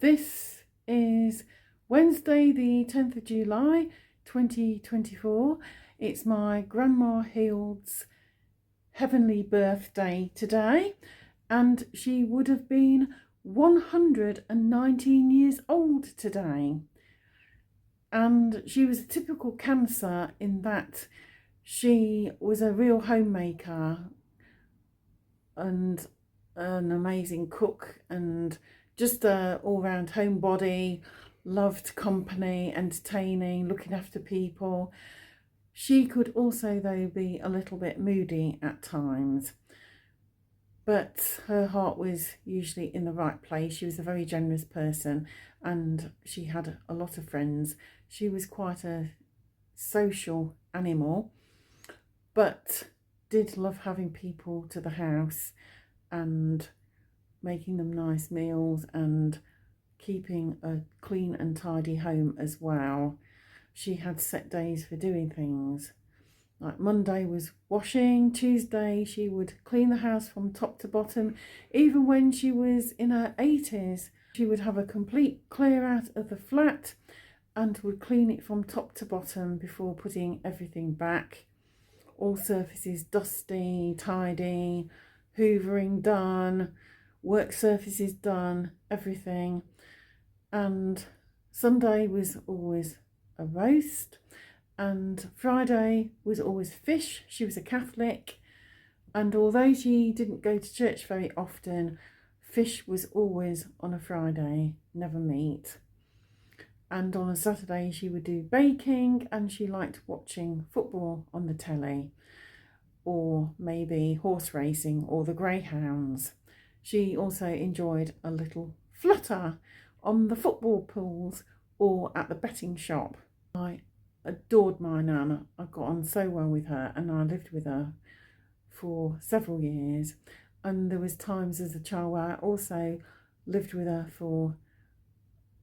This is Wednesday the 10th of July 2024. It's my Grandma Hild's heavenly birthday today, and she would have been 119 years old today. And she was a typical Cancer in that she was a real homemaker and an amazing cook and just a all-round homebody, loved company, entertaining, looking after people. She could also, though, be a little bit moody at times, but her heart was usually in the right place. She was a very generous person and she had a lot of friends. She was quite a social animal, but did love having people to the house and making them nice meals and keeping a clean and tidy home as well. She had set days for doing things. Like Monday was washing, Tuesday she would clean the house from top to bottom. Even when she was in her 80s, she would have a complete clear out of the flat and would clean it from top to bottom before putting everything back. All surfaces dusty, tidy, hoovering done, work surfaces done, everything. And Sunday was always a roast, and Friday was always fish. She was a Catholic, and although she didn't go to church very often, fish was always on a Friday, never meat. And on a Saturday she would do baking, and she liked watching football on the telly, or maybe horse racing or the greyhounds. She also enjoyed a little flutter on the football pools or at the betting shop. I adored my Nana. I got on so well with her, and I lived with her for several years. And there was times as a child where I also lived with her for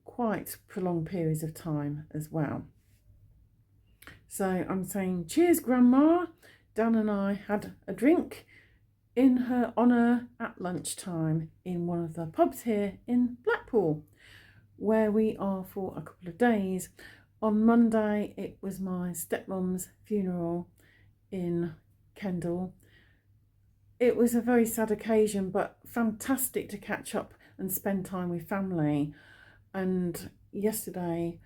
quite prolonged periods of time as well. So I'm saying cheers, Grandma. Dan and I had a drink in her honour at lunchtime in one of the pubs here in Blackpool, where we are for a couple of days. On Monday it was my stepmom's funeral in Kendal. It was a very sad occasion, but fantastic to catch up and spend time with family. And yesterday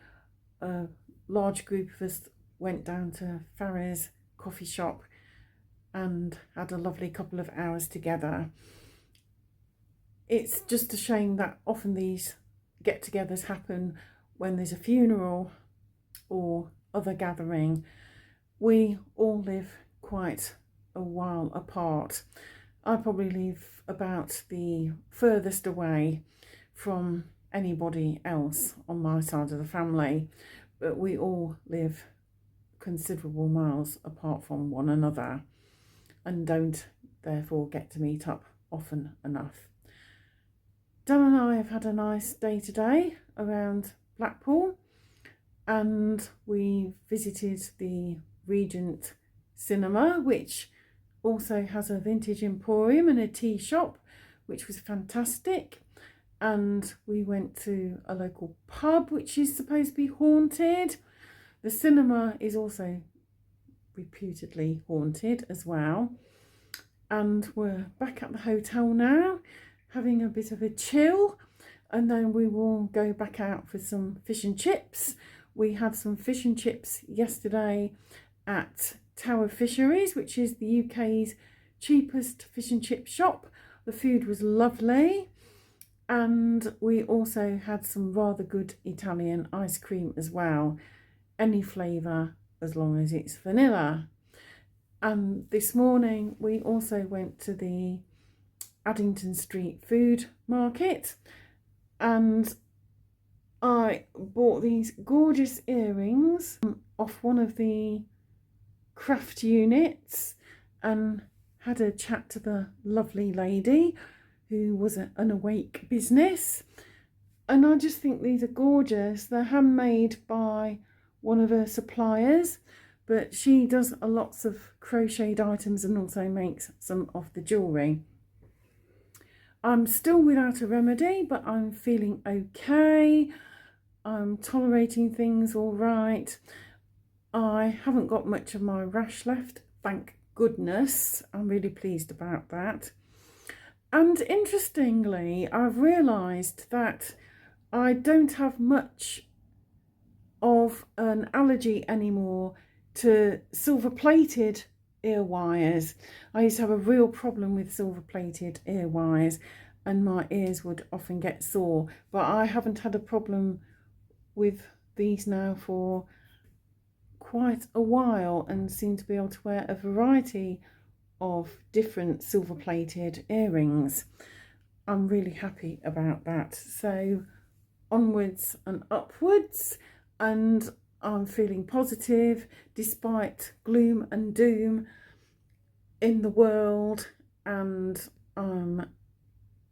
a large group of us went down to Farrah's coffee shop and had a lovely couple of hours together. It's just a shame that often these get-togethers happen when there's a funeral or other gathering. We all live quite a while apart. I probably live about the furthest away from anybody else on my side of the family, but we all live considerable miles apart from one another and don't therefore get to meet up often enough. Dan and I have had a nice day today around Blackpool, and we visited the Regent Cinema, which also has a vintage emporium and a tea shop, which was fantastic. And we went to a local pub which is supposed to be haunted. The cinema is also reputedly haunted as well. And we're back at the hotel now, having a bit of a chill, and then we will go back out for some fish and chips. We had some fish and chips yesterday at Tower Fisheries, which is the UK's cheapest fish and chip shop. The food was lovely, and we also had some rather good Italian ice cream as well. Any flavour as long as it's vanilla. And this morning we also went to the Addington Street food market, and I bought these gorgeous earrings off one of the craft units and had a chat to the lovely lady who was an awake business. And I just think these are gorgeous. They're handmade by one of her suppliers, but she does lots of crocheted items and also makes some of the jewellery. I'm still without a remedy, but I'm feeling okay. I'm tolerating things all right. I haven't got much of my rash left, thank goodness. I'm really pleased about that. And interestingly, I've realised that I don't have much of an allergy anymore to silver-plated ear wires. I used to have a real problem with silver-plated ear wires, and my ears would often get sore, but I haven't had a problem with these now for quite a while and seem to be able to wear a variety of different silver-plated earrings. I'm really happy about that. So onwards and upwards, and I'm feeling positive despite gloom and doom in the world, and I'm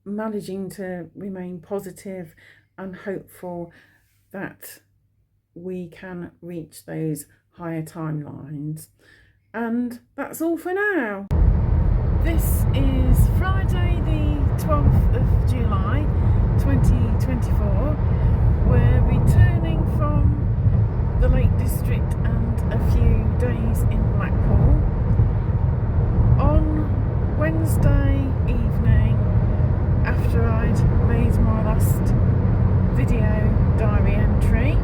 managing to remain positive and hopeful that we can reach those higher timelines. And that's all for now. This is Friday the 12th of July 2024. We're returning from the Lake District and a few days in Blackpool. On Wednesday evening, after I'd made my last video diary entry,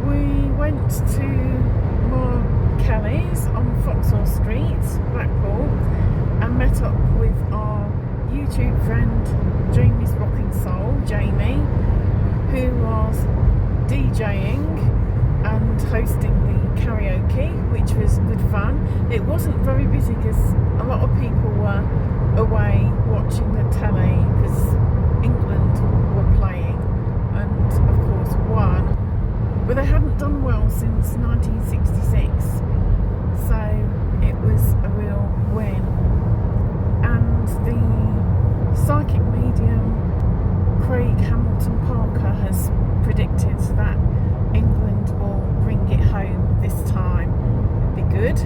we went to more Kelly's on Foxhall Street, Blackpool, and met up with our YouTube friend Jamie's Rocking Soul, Jamie, who was DJing and hosting the karaoke, which was good fun. It wasn't very busy because a lot of people were away watching the telly because England were playing, and of course won, but they hadn't done well since 1966, so it was a real win. And the psychic medium Craig Hamilton Parker has predicted that England will bring it home this time. Be good.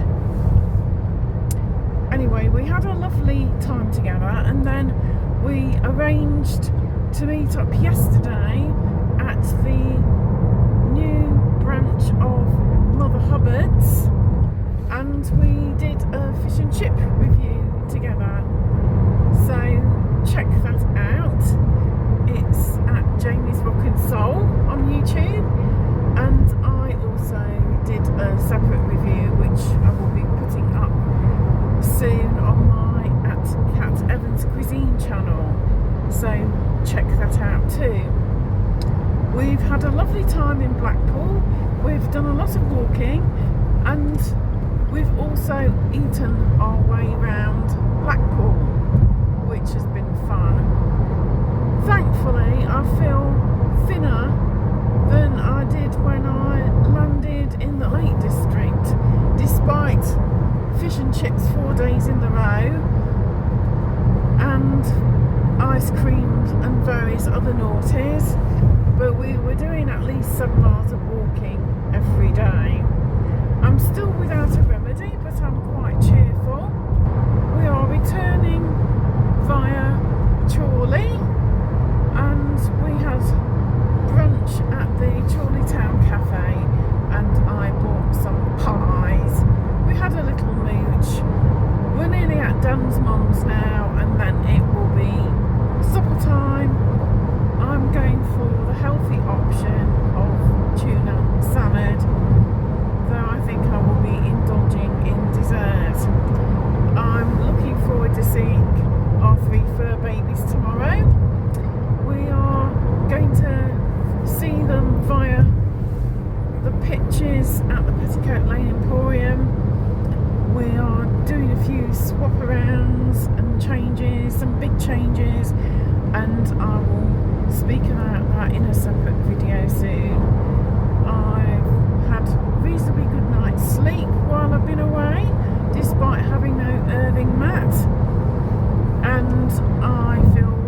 Anyway, we had a lovely time together, and then we arranged to meet up yesterday at the new branch of Mother Hubbard's, and we did a fish and chip review together. So check that out. It's at Jamie's Rockin' Soul on YouTube, and I also did a separate review which I will be putting up soon on my at Cat Evans Cuisine channel, so check that out too. We've had a lovely time in Blackpool. We've done a lot of walking, and we've also eaten our way round Blackpool, which has been fun. Thankfully, I feel thinner than I did when I landed in the Lake District, despite fish and chips 4 days in a row, and ice creams and various other naughties. But we were doing at least 7 miles of walking every day. I'm still without a remedy, but I'm quite cheerful. We are returning via Chorley, and we had brunch at the Chorley Town Cafe, and I bought some pies. We had a little mooch. We're nearly at Dan's mum's now, and then it will be supper time. I'm going for the healthy option of tuna salad, though I think I will be indulging in dessert. I'm looking forward to seeing our 3 fur babies tomorrow. We are going to see them via the pitches at the Petticoat Lane Emporium. We are doing a few swap arounds and changes, some big changes, and I will speak about that in a separate video soon. I've had a reasonably good night's sleep while I've been away, despite having no Irving mat, and I feel